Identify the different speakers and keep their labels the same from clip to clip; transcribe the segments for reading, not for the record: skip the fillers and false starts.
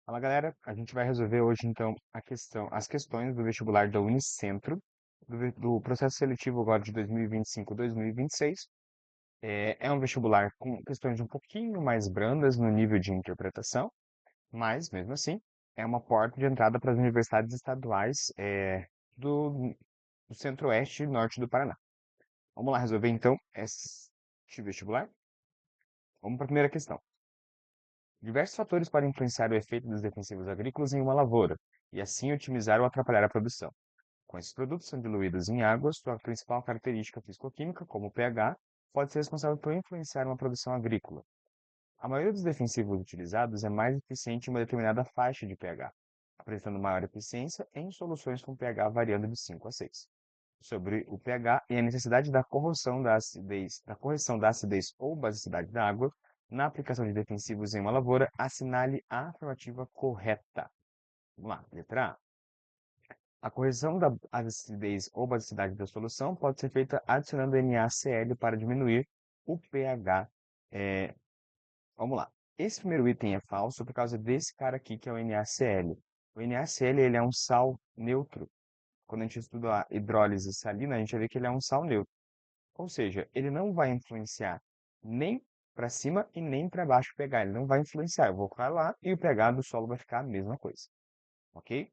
Speaker 1: Fala galera, a gente vai resolver hoje então as questões do vestibular da Unicentro, do processo seletivo agora de 2025-2026. É um vestibular com questões um pouquinho mais brandas no nível de interpretação, mas mesmo assim é uma porta de entrada para as universidades estaduais do, do centro-oeste e norte do Paraná. Vamos lá resolver então este vestibular? Vamos para a primeira questão. Diversos fatores podem influenciar o efeito dos defensivos agrícolas em uma lavoura, e assim otimizar ou atrapalhar a produção. Quando esses produtos são diluídos em água, sua principal característica físico-química, como o pH, pode ser responsável por influenciar uma produção agrícola. A maioria dos defensivos utilizados é mais eficiente em uma determinada faixa de pH, apresentando maior eficiência em soluções com pH variando de 5 a 6. Sobre o pH e a necessidade da correção da acidez ou basicidade da água, na aplicação de defensivos em uma lavoura, assinale a afirmativa correta. Vamos lá, letra A. A correção da acidez ou basicidade da solução pode ser feita adicionando NaCl para diminuir o pH. É, vamos lá. Esse primeiro item é falso por causa desse cara aqui, que é o NaCl. O NaCl ele é um sal neutro. Quando a gente estuda a hidrólise salina, a gente vai ver que ele é um sal neutro. Ou seja, ele não vai influenciar nem para cima e nem para baixo o pH. Ele não vai influenciar. Eu vou colocar lá e o pH do solo vai ficar a mesma coisa. Ok?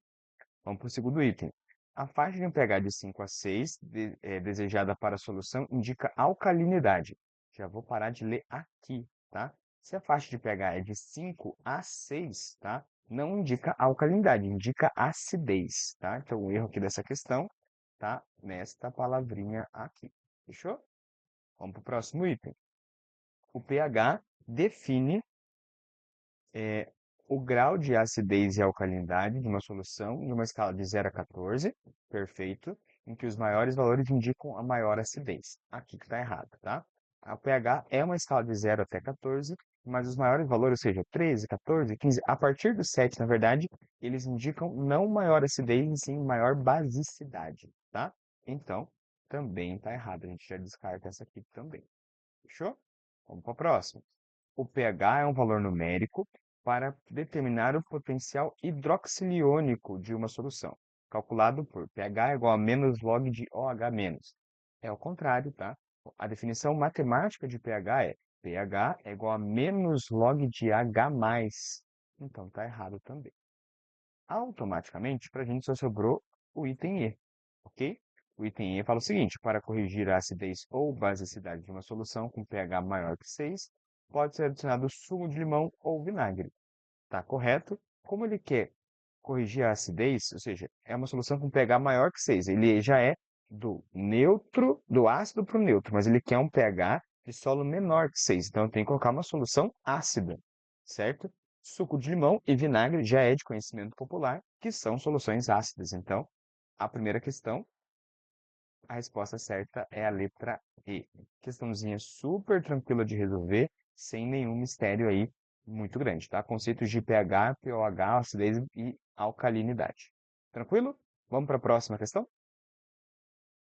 Speaker 1: Vamos para o segundo item. A faixa de um pH de 5 a 6 desejada para a solução indica alcalinidade. Já vou parar de ler aqui, tá? Se a faixa de pH é de 5 a 6, tá? Não indica alcalinidade, indica acidez, tá? Então, o erro aqui dessa questão tá nesta palavrinha aqui. Fechou? Vamos para o próximo item. O pH define o grau de acidez e alcalinidade de uma solução em uma escala de 0 a 14, perfeito, em que os maiores valores indicam a maior acidez. Aqui que está errado, tá? O pH é uma escala de 0 até 14, mas os maiores valores, ou seja, 13, 14, 15, a partir do 7, na verdade, eles indicam não maior acidez, e sim maior basicidade, tá? Então, também está errado, a gente já descarta essa aqui também. Fechou? Vamos para a próxima. O pH é um valor numérico para determinar o potencial hidroxiliônico de uma solução, calculado por pH é igual a menos log de OH-. É o contrário, tá? A definição matemática de pH é pH é igual a menos log de H+. Então tá errado também. Automaticamente, para a gente só sobrou o item E, ok? O item E fala o seguinte: para corrigir a acidez ou basicidade de uma solução com pH maior que 6, pode ser adicionado sumo de limão ou vinagre. Está correto? Como ele quer corrigir a acidez, ou seja, é uma solução com pH maior que 6, ele já é do neutro, do ácido para o neutro, mas ele quer um pH de solo menor que 6, então tem que colocar uma solução ácida, certo? Suco de limão e vinagre já é de conhecimento popular, que são soluções ácidas. Então, a primeira questão, a resposta certa é a letra E. Questãozinha super tranquila de resolver, sem nenhum mistério aí muito grande, tá? Conceitos de pH, pOH, acidez e alcalinidade. Tranquilo? Vamos para a próxima questão?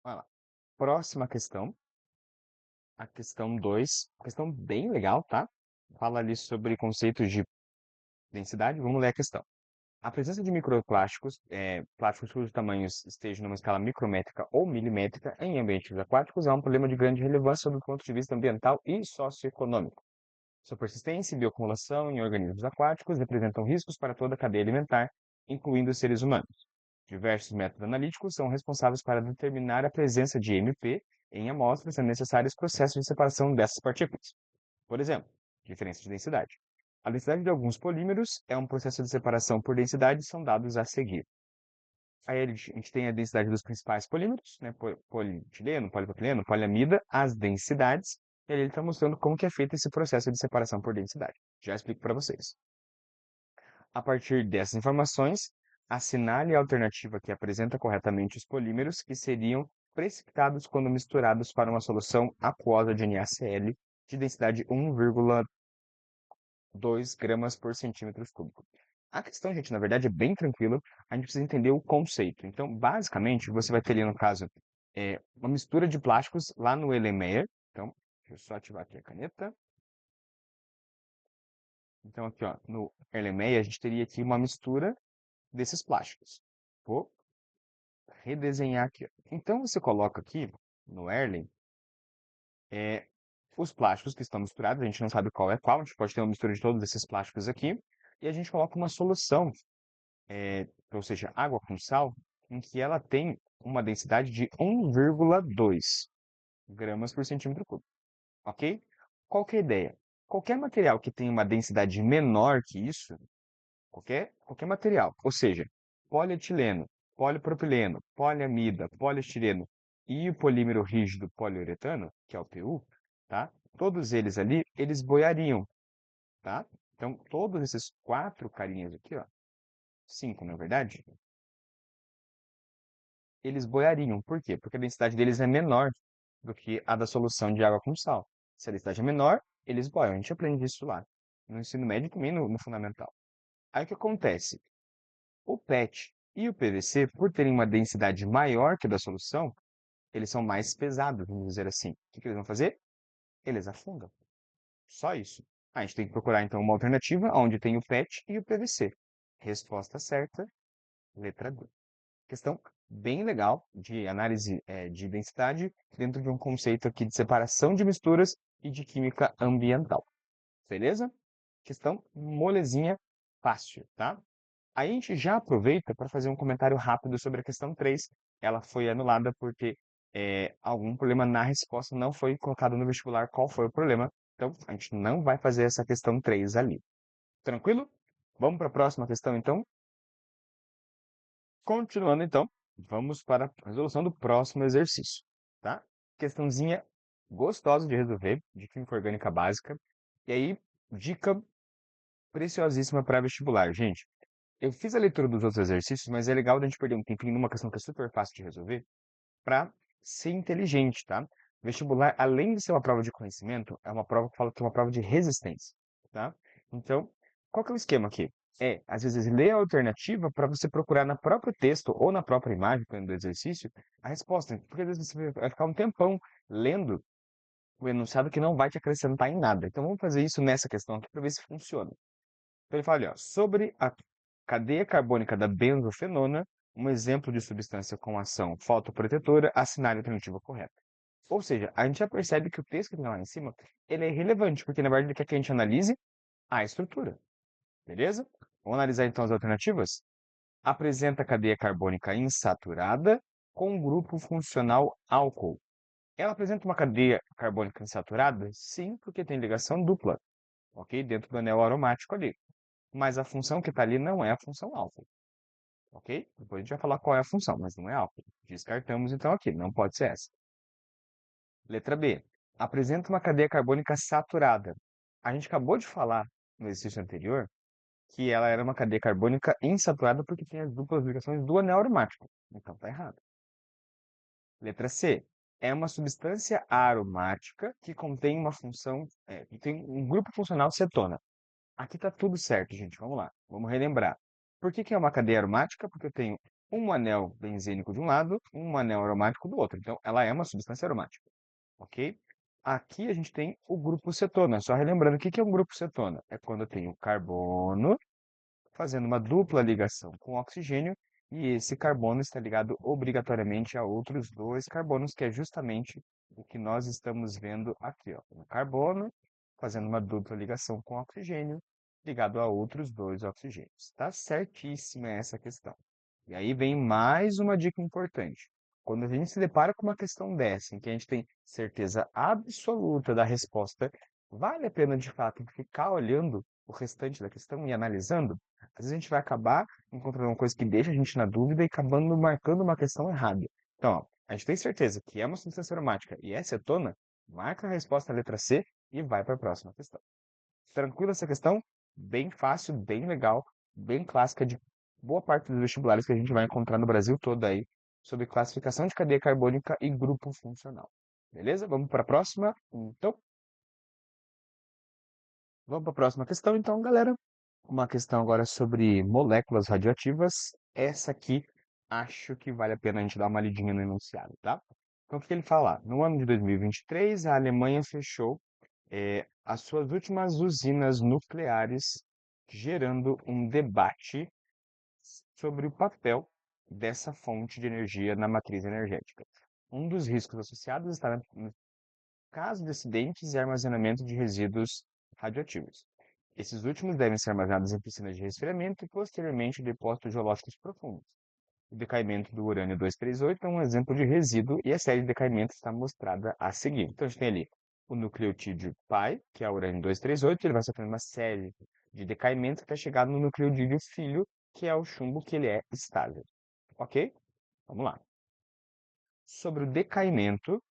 Speaker 1: Vai lá. Próxima questão, a questão 2, questão bem legal, tá? Fala ali sobre conceitos de densidade. Vamos ler a questão. A presença de microplásticos, plásticos cujos tamanhos estejam numa escala micrométrica ou milimétrica em ambientes aquáticos, é um problema de grande relevância do ponto de vista ambiental e socioeconômico. Sua persistência e bioacumulação em organismos aquáticos representam riscos para toda a cadeia alimentar, incluindo os seres humanos. Diversos métodos analíticos são responsáveis para determinar a presença de MP em amostras sendo necessários processos de separação dessas partículas. Por exemplo, diferença de densidade. A densidade de alguns polímeros é um processo de separação por densidade e são dados a seguir. Aí a gente tem a densidade dos principais polímeros, né? Polietileno, polipropileno, poliamida, as densidades. E aí ele está mostrando como que é feito esse processo de separação por densidade. Já explico para vocês. A partir dessas informações, assinale a alternativa que apresenta corretamente os polímeros que seriam precipitados quando misturados para uma solução aquosa de NaCl de densidade 1,2 gramas por centímetro cúbico. A questão, gente, na verdade é bem tranquila, a gente precisa entender o conceito. Então, basicamente, você vai ter ali, no caso, uma mistura de plásticos lá no Erlenmeyer. Então, deixa eu só ativar aqui a caneta. Então, aqui, ó, no Erlenmeyer, a gente teria aqui uma mistura desses plásticos. Vou redesenhar aqui, ó. Então, você coloca aqui no Erlen é, os plásticos que estão misturados, a gente não sabe qual é qual, a gente pode ter uma mistura de todos esses plásticos aqui, e a gente coloca uma solução, ou seja, água com sal, em que ela tem uma densidade de 1,2 gramas por centímetro cúbico, ok? Qual que é a ideia? Qualquer material que tenha uma densidade menor que isso, qualquer material, ou seja, polietileno, polipropileno, poliamida, poliestireno e o polímero rígido poliuretano, que é o PU, tá? Todos eles ali, eles boiariam, tá? Então, todos esses quatro carinhas aqui, ó, cinco, na verdade, eles boiariam. Por quê? Porque a densidade deles é menor do que a da solução de água com sal. Se a densidade é menor, eles boiam. A gente aprende isso lá, no ensino médio e também no fundamental. Aí o que acontece? O PET e o PVC, por terem uma densidade maior que a da solução, eles são mais pesados, vamos dizer assim. O que que eles vão fazer? Eles afundam. Só isso. A gente tem que procurar, então, uma alternativa onde tem o PET e o PVC. Resposta certa, letra D. Questão bem legal de análise de densidade dentro de um conceito aqui de separação de misturas e de química ambiental. Beleza? Questão molezinha, fácil, tá? Aí a gente já aproveita para fazer um comentário rápido sobre a questão 3. Ela foi anulada porque algum problema na resposta não foi colocado no vestibular. Qual foi o problema? Então, a gente não vai fazer essa questão 3 ali. Tranquilo? Vamos para a próxima questão, então? Continuando, então, vamos para a resolução do próximo exercício, tá? Questãozinha gostosa de resolver, de química orgânica básica. E aí, dica preciosíssima para vestibular, gente. Eu fiz a leitura dos outros exercícios, mas é legal a gente perder um tempinho numa questão que é super fácil de resolver, para ser inteligente, tá? Vestibular, além de ser uma prova de conhecimento, é uma prova que fala que é uma prova de resistência, tá? Então, qual que é o esquema aqui? Às vezes, ler a alternativa para você procurar no próprio texto ou na própria imagem, dependendo do exercício, a resposta. Porque às vezes você vai ficar um tempão lendo o enunciado que não vai te acrescentar em nada. Então, vamos fazer isso nessa questão aqui para ver se funciona. Então ele fala ali, ó, sobre a cadeia carbônica da benzofenona, um exemplo de substância com ação fotoprotetora, assinar a alternativa correta. Ou seja, a gente já percebe que o texto que tem lá em cima, ele é irrelevante, porque na verdade ele quer que a gente analise a estrutura. Beleza? Vamos analisar então as alternativas? Apresenta cadeia carbônica insaturada com grupo funcional álcool. Ela apresenta uma cadeia carbônica insaturada? Sim, porque tem ligação dupla, ok? Dentro do anel aromático ali. Mas a função que está ali não é a função álcool, ok? Depois a gente vai falar qual é a função, mas não é álcool. Descartamos então aqui, não pode ser essa. Letra B. Apresenta uma cadeia carbônica saturada. A gente acabou de falar no exercício anterior que ela era uma cadeia carbônica insaturada porque tem as duplas ligações do anel aromático. Então tá errado. Letra C. É uma substância aromática que contém uma função, que tem um grupo funcional cetona. Aqui tá tudo certo, gente. Vamos lá. Vamos relembrar. Por que que é uma cadeia aromática? Porque eu tenho um anel benzênico de um lado, um anel aromático do outro. Então, ela é uma substância aromática, ok? Aqui a gente tem o grupo cetona. Só relembrando, o que que é um grupo cetona? É quando eu tenho carbono fazendo uma dupla ligação com oxigênio e esse carbono está ligado obrigatoriamente a outros dois carbonos, que é justamente o que nós estamos vendo aqui, ó. Um carbono fazendo uma dupla ligação com oxigênio ligado a outros dois oxigênios. Está certíssima essa questão. E aí vem mais uma dica importante. Quando a gente se depara com uma questão dessa, em que a gente tem certeza absoluta da resposta, vale a pena de fato ficar olhando o restante da questão e analisando? Às vezes a gente vai acabar encontrando uma coisa que deixa a gente na dúvida e acabando marcando uma questão errada. Então, ó, a gente tem certeza que é uma substância aromática e é cetona, marca a resposta na letra C e vai para a próxima questão. Tranquila essa questão? Bem fácil, bem legal, bem clássica de boa parte dos vestibulares que a gente vai encontrar no Brasil todo aí, sobre classificação de cadeia carbônica e grupo funcional. Beleza? Vamos para a próxima? Então, vamos para a próxima questão, então, galera. Uma questão agora sobre moléculas radioativas. Essa aqui acho que vale a pena a gente dar uma lidinha no enunciado, tá? Então, o que ele fala? No ano de 2023, a Alemanha fechou as suas últimas usinas nucleares, gerando um debate sobre o papel dessa fonte de energia na matriz energética. Um dos riscos associados está no caso de acidentes e armazenamento de resíduos radioativos. Esses últimos devem ser armazenados em piscinas de resfriamento e posteriormente em depósitos geológicos profundos. O decaimento do urânio 238 é um exemplo de resíduo e a série de decaimento está mostrada a seguir. Então, a gente tem ali o nucleotídeo pai, que é o urânio 238, ele vai sofrendo uma série de decaimentos até chegar no nucleotídeo filho, que é o chumbo que ele é estável. Ok? Vamos lá. Sobre o decaimento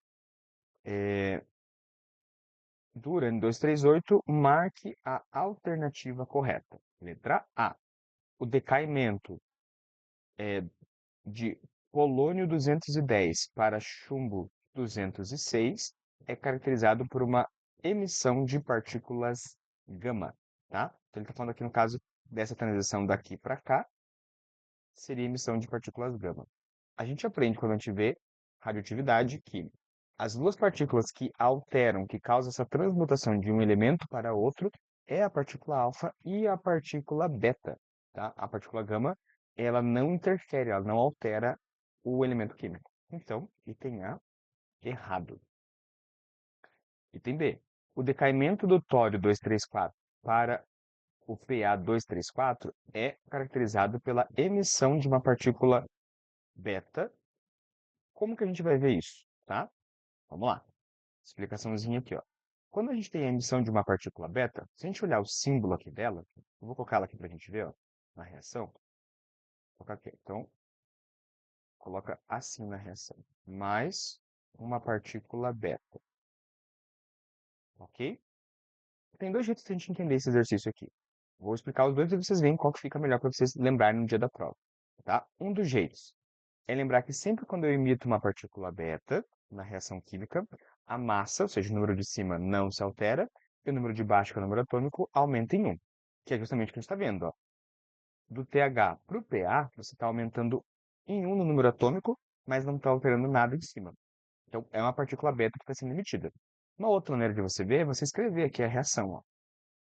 Speaker 1: do urânio 238, marque a alternativa correta. Letra A. O decaimento de polônio 210 para chumbo 206 é caracterizado por uma emissão de partículas gama, tá? Então ele está falando aqui no caso dessa transição daqui para cá, seria emissão de partículas gama. A gente aprende quando a gente vê radioatividade que as duas partículas que alteram, que causam essa transmutação de um elemento para outro, é a partícula alfa e a partícula beta, tá? A partícula gama, ela não interfere, ela não altera o elemento químico. Então, item A, errado. Item B, o decaimento do tório 234 para o Pa234 é caracterizado pela emissão de uma partícula beta. Como que a gente vai ver isso, tá? Vamos lá. Explicaçãozinha aqui, ó. Quando a gente tem a emissão de uma partícula beta, se a gente olhar o símbolo aqui dela, eu vou colocar ela aqui para a gente ver, ó, na reação. Vou colocar aqui. Então, coloca assim na reação. Mais uma partícula beta. Ok? Tem dois jeitos de a gente entender esse exercício aqui. Vou explicar os dois e vocês veem qual que fica melhor para vocês lembrarem no dia da prova. Tá? Um dos jeitos é lembrar que sempre quando eu emito uma partícula beta na reação química, a massa, ou seja, o número de cima não se altera, e o número de baixo, que é o número atômico, aumenta em 1, que é justamente o que a gente está vendo. Ó. Do TH para o PA, você está aumentando em 1 no número atômico, mas não está alterando nada em cima. Então, é uma partícula beta que está sendo emitida. Uma outra maneira de você ver é você escrever aqui a reação. Ó.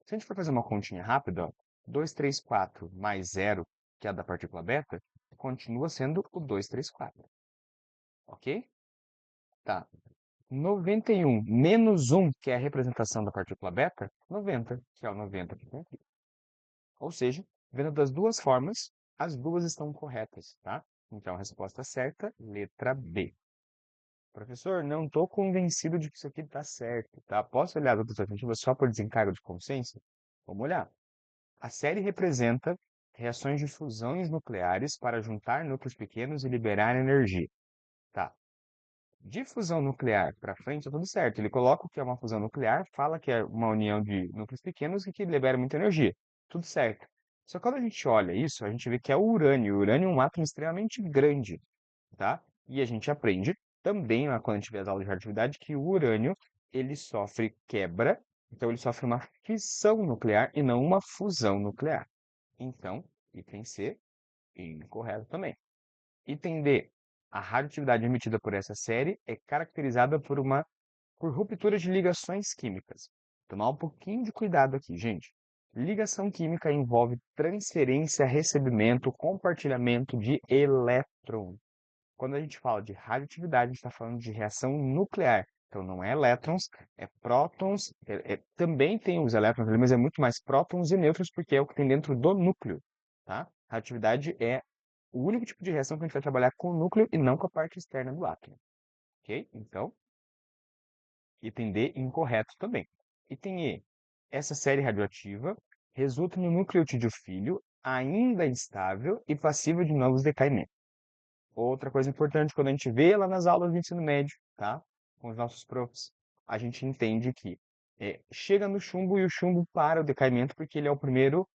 Speaker 1: Se a gente for fazer uma continha rápida, ó, 234 mais 0, que é a da partícula beta, continua sendo o 234. Ok? Tá. 91 menos 1, que é a representação da partícula beta, 90, que é o 90 que tem aqui. Ou seja, vendo das duas formas, as duas estão corretas, tá? Então, a resposta certa, letra B. Professor, não estou convencido de que isso aqui está certo, tá? Posso olhar as outras alternativas só por desencargo de consciência? Vamos olhar. A série representa reações de fusões nucleares para juntar núcleos pequenos e liberar energia. Tá. De fusão nuclear para frente, tá tudo certo. Ele coloca o que é uma fusão nuclear, fala que é uma união de núcleos pequenos e que libera muita energia. Tudo certo. Só que quando a gente olha isso, a gente vê que é o urânio. O urânio é um átomo extremamente grande, tá? E a gente aprende também, quando a gente vê as aulas de radioatividade, que o urânio, ele sofre quebra, então ele sofre uma fissão nuclear e não uma fusão nuclear. Então, item C, incorreto também. Item D. A radioatividade emitida por essa série é caracterizada por ruptura de ligações químicas. Tomar um pouquinho de cuidado aqui, gente. Ligação química envolve transferência, recebimento, compartilhamento de elétrons. Quando a gente fala de radioatividade, a gente está falando de reação nuclear. Então, não é elétrons, é prótons. Também tem os elétrons ali, mas é muito mais prótons e nêutrons, porque é o que tem dentro do núcleo. Tá? Radioatividade é o único tipo de reação que a gente vai trabalhar com o núcleo e não com a parte externa do átomo. Ok? Então, item D, incorreto também. Item E, essa série radioativa resulta no nucleotídeo filho ainda instável e passível de novos decaimentos. Outra coisa importante, quando a gente vê lá nas aulas do ensino médio, tá? Com os nossos profs, a gente entende que chega no chumbo e o chumbo para o decaimento porque ele é o primeiro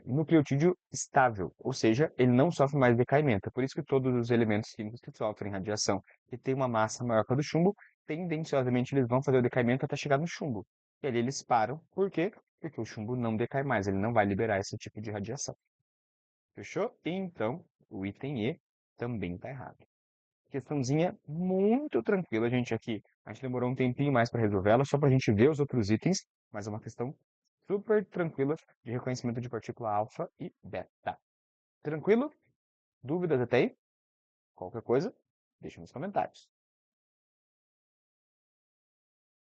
Speaker 1: nucleotídeo estável, ou seja, ele não sofre mais decaimento. É por isso que todos os elementos químicos que sofrem radiação e têm uma massa maior que a do chumbo, tendenciosamente eles vão fazer o decaimento até chegar no chumbo. E ali eles param. Por quê? Porque o chumbo não decai mais, ele não vai liberar esse tipo de radiação. Fechou? Então, o item E também está errado. Questãozinha muito tranquila, gente, aqui. A gente demorou um tempinho mais para resolver ela, só para a gente ver os outros itens, mas é uma questão super tranquila de reconhecimento de partícula alfa e beta. Tranquilo? Dúvidas até aí? Qualquer coisa, deixa nos comentários.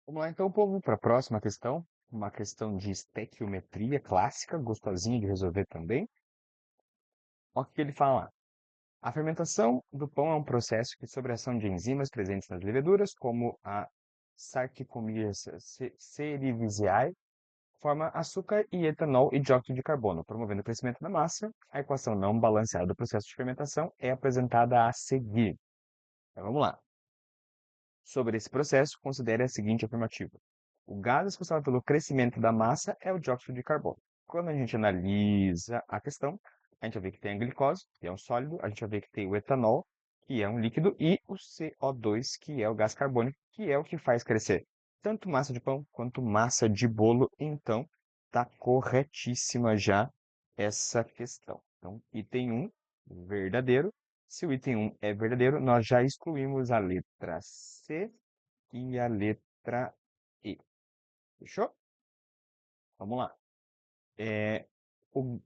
Speaker 1: Vamos lá então, povo, para a próxima questão. Uma questão de estequiometria clássica, gostosinha de resolver também. Olha o que ele fala lá. A fermentação do pão é um processo que, sob a ação de enzimas presentes nas leveduras, como a Saccharomyces cerevisiae, forma açúcar e etanol e dióxido de carbono, promovendo o crescimento da massa. A equação não balanceada do processo de fermentação é apresentada a seguir. Então, vamos lá. Sobre esse processo, considere a seguinte afirmativa. O gás responsável pelo crescimento da massa é o dióxido de carbono. Quando a gente analisa a questão, a gente vai ver que tem a glicose, que é um sólido, a gente vai ver que tem o etanol, que é um líquido, e o CO2, que é o gás carbônico, que é o que faz crescer tanto massa de pão quanto massa de bolo. Então, está corretíssima já essa questão. Então, item 1, verdadeiro. Se o item 1 é verdadeiro, nós já excluímos a letra C e a letra E. Fechou? Vamos lá. O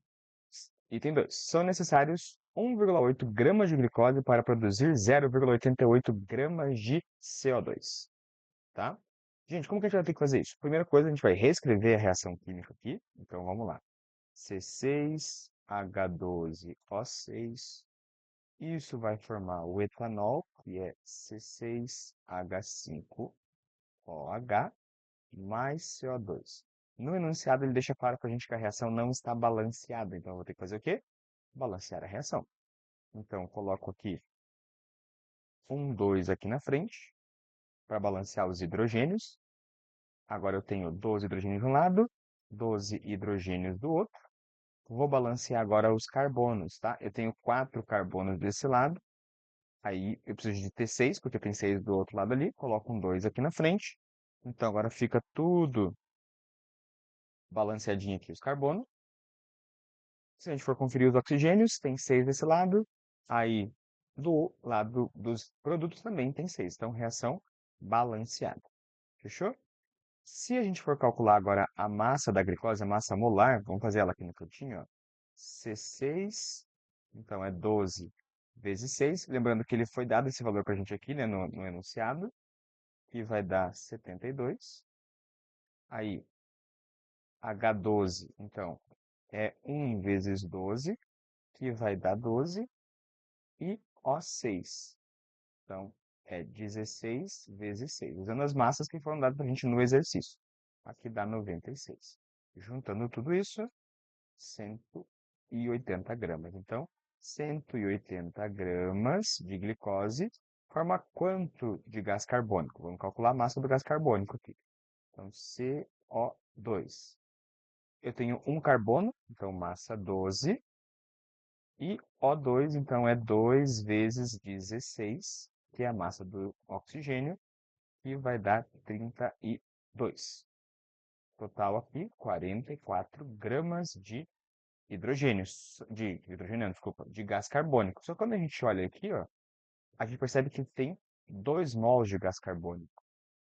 Speaker 1: item 2. São necessários 1,8 gramas de glicose para produzir 0,88 gramas de CO2. Tá? Gente, como que a gente vai ter que fazer isso? Primeira coisa, a gente vai reescrever a reação química aqui. Então, vamos lá. C6H12O6. Isso vai formar o etanol, que é C6H5OH mais CO2. No enunciado, ele deixa claro para a gente que a reação não está balanceada. Então, eu vou ter que fazer o quê? Balancear a reação. Então, eu coloco aqui 2 aqui na frente, para balancear os hidrogênios. Agora eu tenho 12 hidrogênios de um lado, 12 hidrogênios do outro. Vou balancear agora os carbonos, tá? Eu tenho 4 carbonos desse lado. Aí eu preciso de ter 6, porque tem 6 do outro lado ali. Coloco 2 aqui na frente. Então agora fica tudo balanceadinho aqui os carbonos. Se a gente for conferir os oxigênios, tem 6 desse lado. Aí do lado dos produtos também tem 6. Então reação balanceada. Fechou? Se a gente for calcular agora a massa da glicose, a massa molar, vamos fazer ela aqui no cantinho, ó. C6, então é 12 vezes 6. Lembrando que ele foi dado esse valor para a gente aqui, né, no enunciado, que vai dar 72. Aí, H12, então, é 1 vezes 12, que vai dar 12. E O6, então, é 16 vezes 6, usando as massas que foram dadas para a gente no exercício. Aqui dá 96. Juntando tudo isso, 180 gramas. Então, 180 gramas de glicose forma quanto de gás carbônico? Vamos calcular a massa do gás carbônico aqui. Então, CO2. Eu tenho um carbono, então massa 12. E O2, então, é 2 vezes 16, que é a massa do oxigênio, que vai dar 32. Total aqui, 44 gramas de hidrogênio, não, desculpa, de gás carbônico. Só que quando a gente olha aqui, ó, a gente percebe que tem 2 mols de gás carbônico.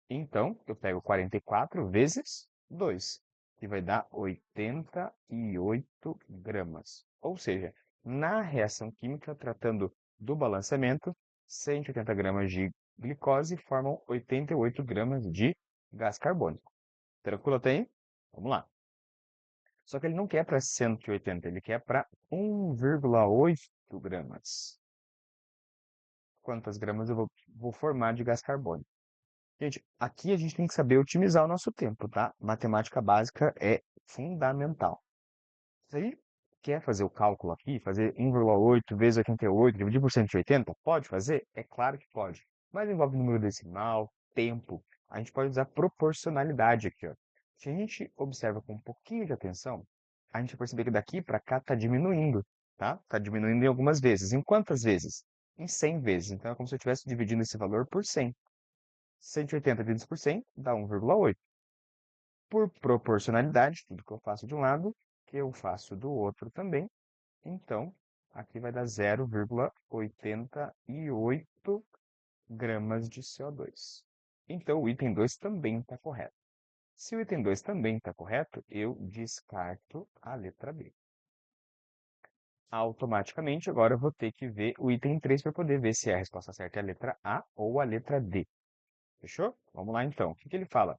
Speaker 1: Então, eu pego 44 vezes 2, que vai dar 88 gramas. Ou seja, na reação química, tratando do balanceamento, 180 gramas de glicose formam 88 gramas de gás carbônico. Tranquilo até aí? Vamos lá. Só que ele não quer para 180, ele quer para 1,8 gramas. Quantas gramas eu vou formar de gás carbônico? Gente, aqui a gente tem que saber otimizar o nosso tempo, tá? Matemática básica é fundamental. Se a gente quer fazer o cálculo aqui, fazer 1,8 vezes 88, dividir por 180, pode fazer? É claro que pode. Mas envolve número decimal, tempo. A gente pode usar proporcionalidade aqui, ó. Se a gente observa com um pouquinho de atenção, a gente vai perceber que daqui para cá está diminuindo, tá? Está diminuindo em algumas vezes. Em quantas vezes? Em 100 vezes. Então é como se eu estivesse dividindo esse valor por 100. 180 divididos por 100 dá 1,8. Por proporcionalidade, tudo que eu faço de um lado, que eu faço do outro também. Então, aqui vai dar 0,88 8 gramas de CO2. Então, o item 2 também está correto. Se o item 2 também está correto, eu descarto a letra B. Automaticamente, agora eu vou ter que ver o item 3 para poder ver se a resposta certa é a letra A ou a letra D. Fechou? Vamos lá então. O que ele fala?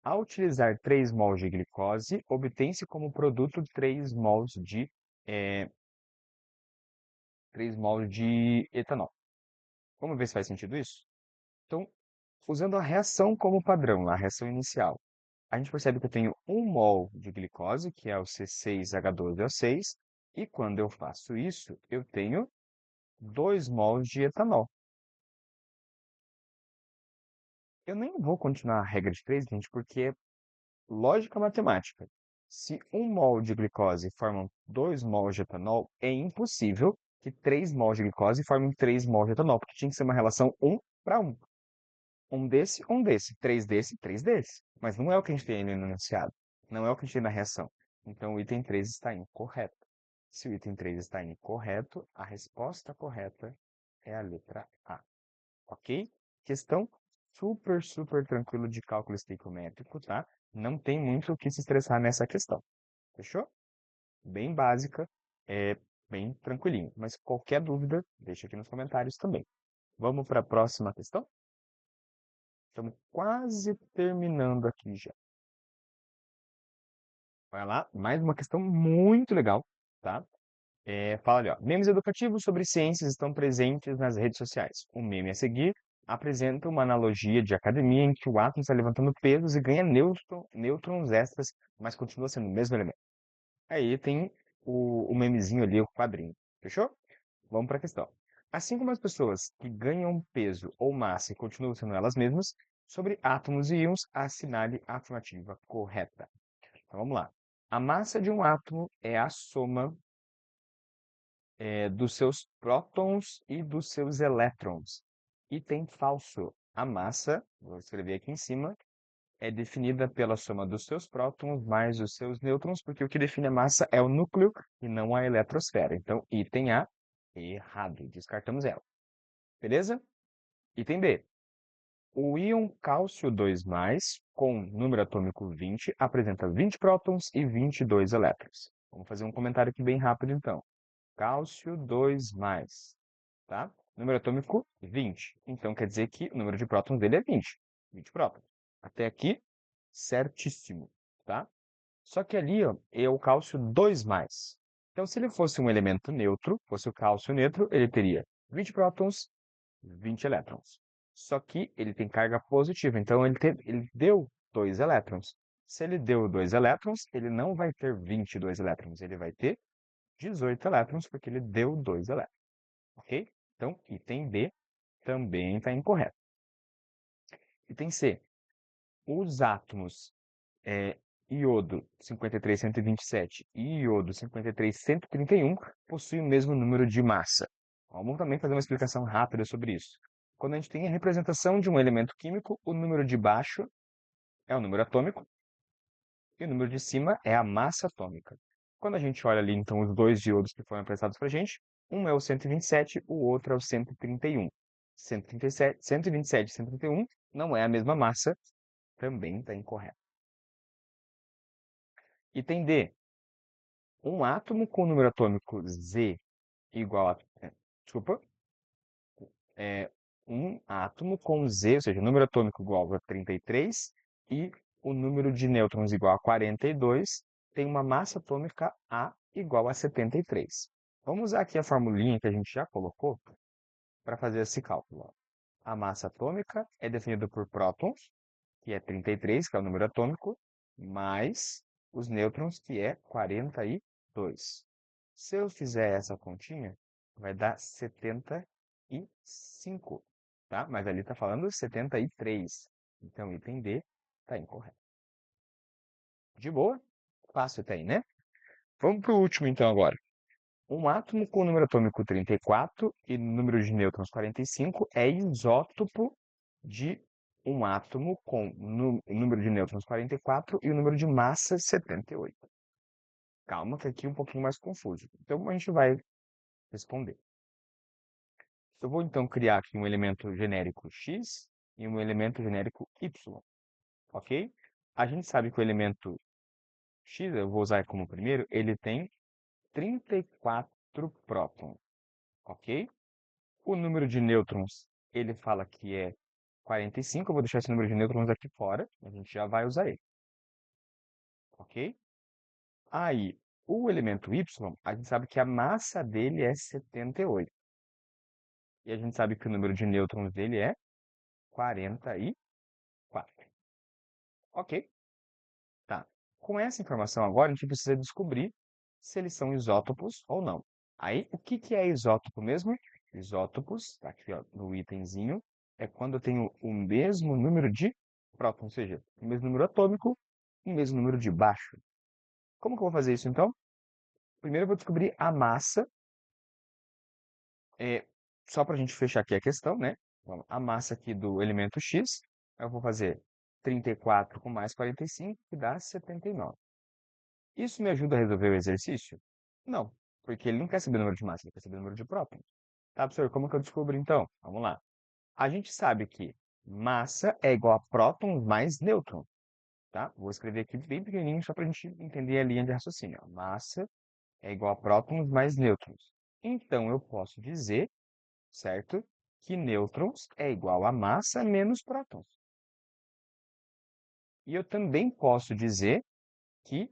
Speaker 1: Ao utilizar 3 mols de glicose, obtém-se como produto 3 mols de 3 mols de etanol. Vamos ver se faz sentido isso? Então, usando a reação como padrão, a reação inicial, a gente percebe que eu tenho 1 mol de glicose, que é o C6H12O6, e quando eu faço isso, eu tenho 2 mols de etanol. Eu nem vou continuar a regra de 3, gente, porque é lógica matemática. Se 1 mol de glicose formam 2 mols de etanol, é impossível que 3 mols de glicose formem 3 mols de etanol, porque tinha que ser uma relação 1 para 1. Um desse, 3 desse, 3 desse. Mas não é o que a gente tem ali no enunciado. Não é o que a gente tem na reação. Então, o item 3 está incorreto. Se o item 3 está incorreto, a resposta correta é a letra A. Ok? Questão super, super tranquilo de cálculo estequiométrico, tá? Não tem muito o que se estressar nessa questão. Fechou? Bem básica, bem tranquilinho. Mas qualquer dúvida, deixa aqui nos comentários também. Vamos para a próxima questão? Estamos quase terminando aqui já. Vai lá, mais uma questão muito legal, tá? Fala ali, ó. Memes educativos sobre ciências estão presentes nas redes sociais. O meme a seguir apresenta uma analogia de academia em que o átomo está levantando pesos e ganha nêutrons extras, mas continua sendo o mesmo elemento. Aí tem o memezinho ali, o quadrinho. Fechou? Vamos para a questão. Assim como as pessoas que ganham peso ou massa e continuam sendo elas mesmas, sobre átomos e íons, assinale a afirmativa correta. Então vamos lá. A massa de um átomo é a soma dos seus prótons e dos seus elétrons. Item falso. A massa, vou escrever aqui em cima, é definida pela soma dos seus prótons mais os seus nêutrons, porque o que define a massa é o núcleo e não a eletrosfera. Então, item A, errado. Descartamos ela. Beleza? Item B. O íon cálcio 2+, com número atômico 20, apresenta 20 prótons e 22 elétrons. Vamos fazer um comentário aqui bem rápido, então. Cálcio 2+, tá? Número atômico 20. Então, quer dizer que o número de prótons dele é 20. 20 prótons. Até aqui, certíssimo, tá? Só que ali, ó, é o cálcio 2+. Então, se ele fosse um elemento neutro, fosse o cálcio neutro, ele teria 20 prótons, 20 elétrons. Só que ele tem carga positiva, então ele deu 2 elétrons. Se ele deu 2 elétrons, ele não vai ter 22 elétrons, ele vai ter 18 elétrons, porque ele deu 2 elétrons. Ok? Então, item B também está incorreto. Item C. Os átomos iodo 53127 e iodo 53131 possuem o mesmo número de massa. Vamos também fazer uma explicação rápida sobre isso. Quando a gente tem a representação de um elemento químico, o número de baixo é o número atômico e o número de cima é a massa atômica. Quando a gente olha ali, então, os dois iodos que foram apresentados para a gente, um é o 127, o outro é o 131. 127 e 131 não é a mesma massa, também está incorreto. Item D. Um átomo com número atômico Z igual a... Desculpa. Um átomo com Z, ou seja, o número atômico igual a 33 e o número de nêutrons igual a 42, tem uma massa atômica A igual a 73. Vamos usar aqui a formulinha que a gente já colocou para fazer esse cálculo. A massa atômica é definida por prótons, que é 33, que é o número atômico, mais os nêutrons, que é 42. Se eu fizer essa continha, vai dar 75, tá? Mas ali está falando 73. Então, item D está incorreto. De boa? Fácil até aí, né? Vamos para o último, então, agora. Um átomo com número atômico 34 e número de nêutrons 45 é isótopo de um átomo com número de nêutrons 44 e o número de massa 78. Calma, que aqui é um pouquinho mais confuso. Então, a gente vai responder. Eu vou então criar aqui um elemento genérico x e um elemento genérico y, ok? A gente sabe que o elemento x, eu vou usar como primeiro, ele tem 34 prótons, ok? O número de nêutrons, ele fala que é 45. Eu vou deixar esse número de nêutrons aqui fora, a gente já vai usar ele, ok? Aí, o elemento y, a gente sabe que a massa dele é 78. E a gente sabe que o número de nêutrons dele é 44. Ok? Tá. Com essa informação agora, a gente precisa descobrir se eles são isótopos ou não. Aí, o que que é isótopo mesmo? Isótopos, tá aqui ó, no itemzinho, é quando eu tenho o mesmo número de prótons, ou seja, o mesmo número atômico, o mesmo número de baixo. Como que eu vou fazer isso então? Primeiro eu vou descobrir a massa, é, só para a gente fechar aqui a questão, né? Então, a massa aqui do elemento X, eu vou fazer 34 com mais 45, que dá 79. Isso me ajuda a resolver o exercício? Não, porque ele não quer saber o número de massa, ele quer saber o número de prótons. Tá, professor? Como que eu descubro então? Vamos lá. A gente sabe que massa é igual a prótons mais nêutrons, tá? Vou escrever aqui bem pequenininho só para a gente entender a linha de raciocínio. Ó. Massa é igual a prótons mais nêutrons. Então, eu posso dizer, certo, que nêutrons é igual a massa menos prótons. E eu também posso dizer que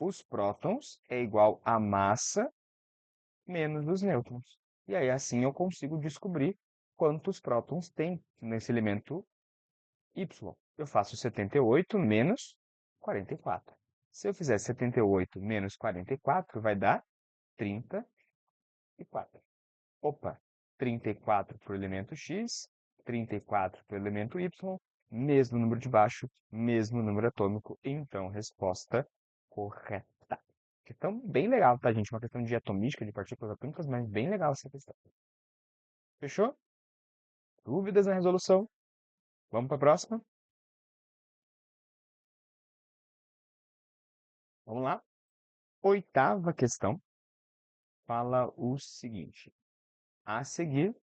Speaker 1: os prótons é igual a massa menos os nêutrons. E aí, assim, eu consigo descobrir quantos prótons tem nesse elemento Y. Eu faço 78 menos 44. Se eu fizer 78 menos 44, vai dar 34. Opa, 34 para o elemento X, 34 para o elemento Y, mesmo número de baixo, mesmo número atômico. Então, resposta correta. Questão bem legal, tá, gente? Uma questão de atomística, de partículas atômicas, mas bem legal essa questão. Fechou? Dúvidas na resolução? Vamos para a próxima? Vamos lá. Oitava questão fala o seguinte. A seguir,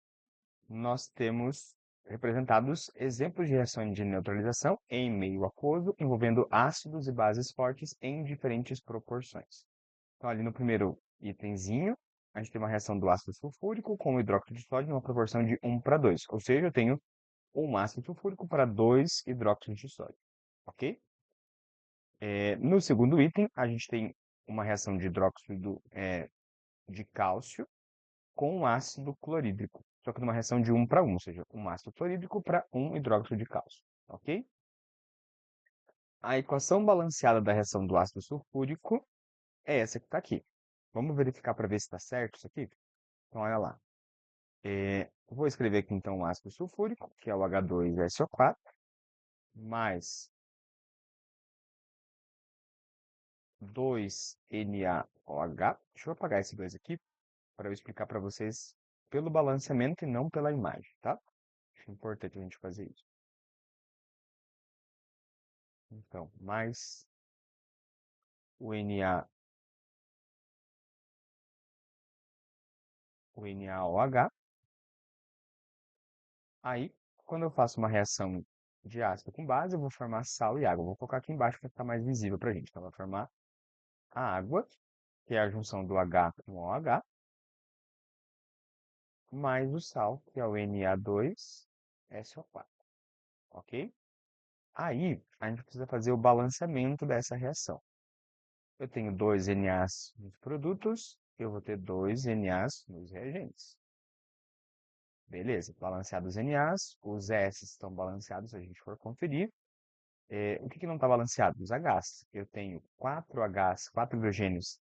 Speaker 1: nós temos representados exemplos de reações de neutralização em meio aquoso envolvendo ácidos e bases fortes em diferentes proporções. Então, ali no primeiro itemzinho, a gente tem uma reação do ácido sulfúrico com o hidróxido de sódio em uma proporção de 1:2. Ou seja, eu tenho um ácido sulfúrico para 2 hidróxidos de sódio. Ok? No segundo item, a gente tem uma reação de hidróxido de cálcio com ácido clorídrico. Só que numa reação de 1:1, ou seja, um ácido clorídrico para um hidróxido de cálcio. Ok? A equação balanceada da reação do ácido sulfúrico é essa que está aqui. Vamos verificar para ver se está certo isso aqui? Então, olha lá. Vou escrever aqui então o ácido sulfúrico, que é o H2SO4, mais 2NaOH. Deixa eu apagar esse 2 aqui para eu explicar para vocês pelo balanceamento e não pela imagem, tá? Acho importante a gente fazer isso. Então, mais o NaOH. Aí, quando eu faço uma reação de ácido com base, eu vou formar sal e água. Vou colocar aqui embaixo para ficar mais visível para a gente. Então, vai formar a água, que é a junção do H com o OH, mais o sal, que é o Na2SO4, ok? Aí, a gente precisa fazer o balanceamento dessa reação. Eu tenho 2 NAs nos produtos, eu vou ter 2 NAs nos reagentes. Beleza, balanceados os NAs, os S estão balanceados se a gente for conferir. O que não está balanceado? Os Hs. Eu tenho 4 Hs, 4 hidrogênios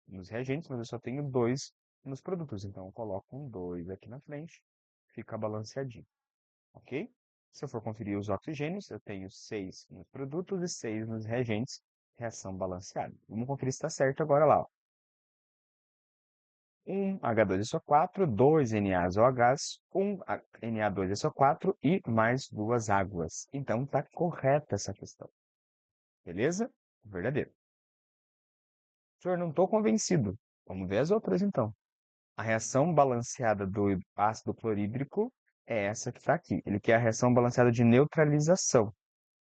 Speaker 1: nos reagentes, mas eu só tenho 2 nos produtos. Então, eu coloco um 2 aqui na frente, fica balanceadinho. Ok? Se eu for conferir os oxigênios, eu tenho 6 nos produtos e 6 nos reagentes, reação balanceada. Vamos conferir se está certo agora lá. Ó. 1 H2SO4, 2 NaOHs, 1 Na2SO4 e mais 2 águas. Então, está correta essa questão. Beleza? Verdadeiro. Senhor, não estou convencido. Vamos ver as outras então. A reação balanceada do ácido clorídrico é essa que está aqui. Ele quer a reação balanceada de neutralização,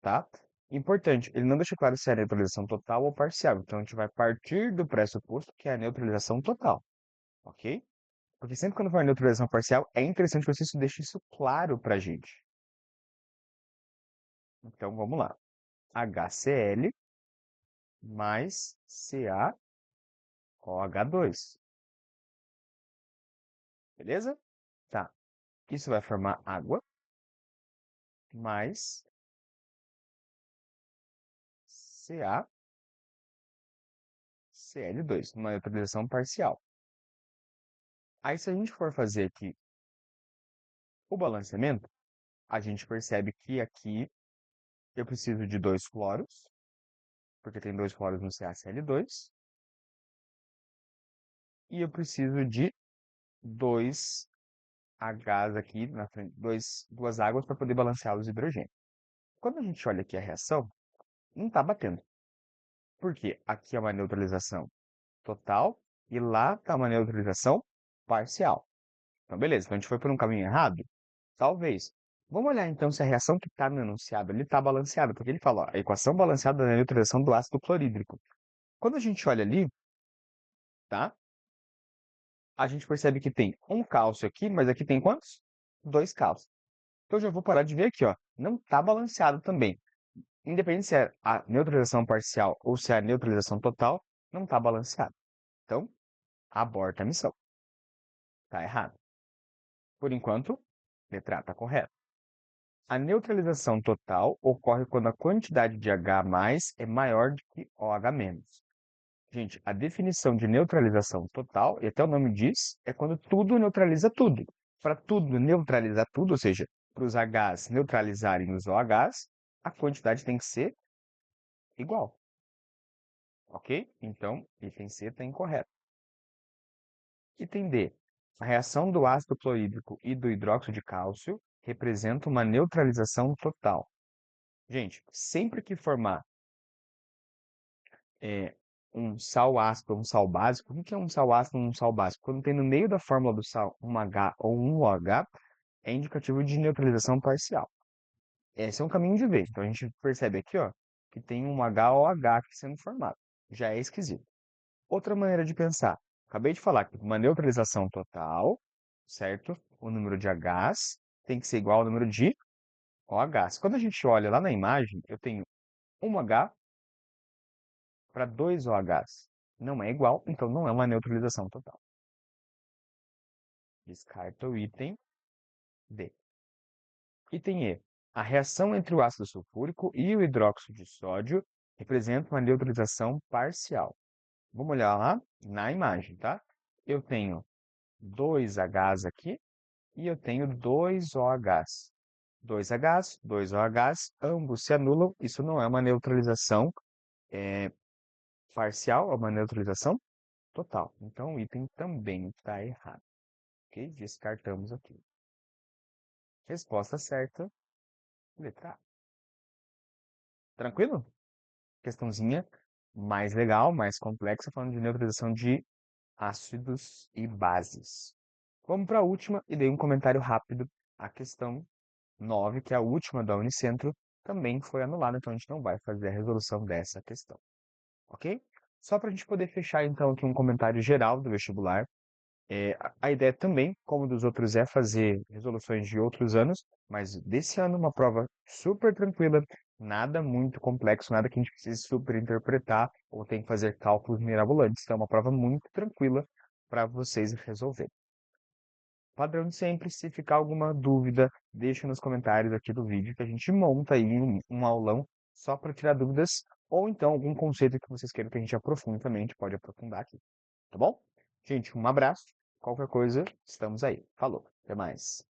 Speaker 1: tá? Importante, ele não deixa claro se é a neutralização total ou parcial. Então, a gente vai partir do pressuposto que é a neutralização total, ok? Porque sempre quando for neutralização parcial, é interessante que você deixe isso claro para a gente. Então, vamos lá. HCl mais CaOH2. Beleza? Tá. Isso vai formar água mais CaCl2, numa neutralização parcial. Aí, se a gente for fazer aqui o balanceamento, a gente percebe que aqui eu preciso de 2 cloros, porque tem 2 cloros no CaCl2, e eu preciso de 2 Hs aqui na frente, duas águas para poder balancear os hidrogênios. Quando a gente olha aqui a reação, não está batendo. Por quê? Aqui é uma neutralização total e lá está uma neutralização parcial. Então, beleza. Então, a gente foi por um caminho errado? Talvez. Vamos olhar então se a reação que está no enunciado ali está balanceada, porque ele fala, ó, a equação balanceada da neutralização do ácido clorídrico. Quando a gente olha ali, tá? A gente percebe que tem um cálcio aqui, mas aqui tem quantos? 2 cálcios. Então, eu já vou parar de ver aqui, ó. Não está balanceado também. Independente se é a neutralização parcial ou se é a neutralização total, não está balanceado. Então, aborta a missão. Está errado. Por enquanto, letra A está correta. A neutralização total ocorre quando a quantidade de H+ é maior do que OH-. Gente, a definição de neutralização total, e até o nome diz, é quando tudo neutraliza tudo. Para tudo neutralizar tudo, ou seja, para os Hs neutralizarem os OHs, a quantidade tem que ser igual. Ok? Então, item C está incorreto. Item D. A reação do ácido clorídrico e do hidróxido de cálcio representa uma neutralização total. Gente, sempre que formar um sal ácido ou um sal básico, o que é um sal ácido ou um sal básico? Quando tem no meio da fórmula do sal um H ou um OH, é indicativo de neutralização parcial. Esse é um caminho de ver. Então, a gente percebe aqui, ó, que tem um HOH aqui sendo formado. Já é esquisito. Outra maneira de pensar. Acabei de falar que uma neutralização total, certo? O número de Hs tem que ser igual ao número de OHs. Quando a gente olha lá na imagem, eu tenho um H para 2 OHs. Não é igual, então não é uma neutralização total. Descarta o item D. Item E. A reação entre o ácido sulfúrico e o hidróxido de sódio representa uma neutralização parcial. Vamos olhar lá na imagem, tá? Eu tenho 2 Hs aqui e eu tenho 2 OHs. 2 Hs, 2 OHs, ambos se anulam. Isso não é uma neutralização parcial, é uma neutralização total. Então, o item também está errado. Ok? Descartamos aqui. Resposta certa, letra A. Tranquilo? Questãozinha mais legal, mais complexa, falando de neutralização de ácidos e bases. Vamos para a última e dei um comentário rápido. A questão 9, que é a última da Unicentro, também foi anulada, então a gente não vai fazer a resolução dessa questão. Ok? Só para a gente poder fechar então aqui um comentário geral do vestibular. A ideia também, como dos outros, é fazer resoluções de outros anos, mas desse ano uma prova super tranquila, nada muito complexo, nada que a gente precise super interpretar ou tem que fazer cálculos mirabolantes. Então é uma prova muito tranquila para vocês resolverem. Padrão de sempre, se ficar alguma dúvida, deixa nos comentários aqui do vídeo que a gente monta aí um aulão só para tirar dúvidas, ou então algum conceito que vocês queiram que a gente aprofunde também, a gente pode aprofundar aqui, tá bom? Gente, um abraço, qualquer coisa, estamos aí. Falou, até mais.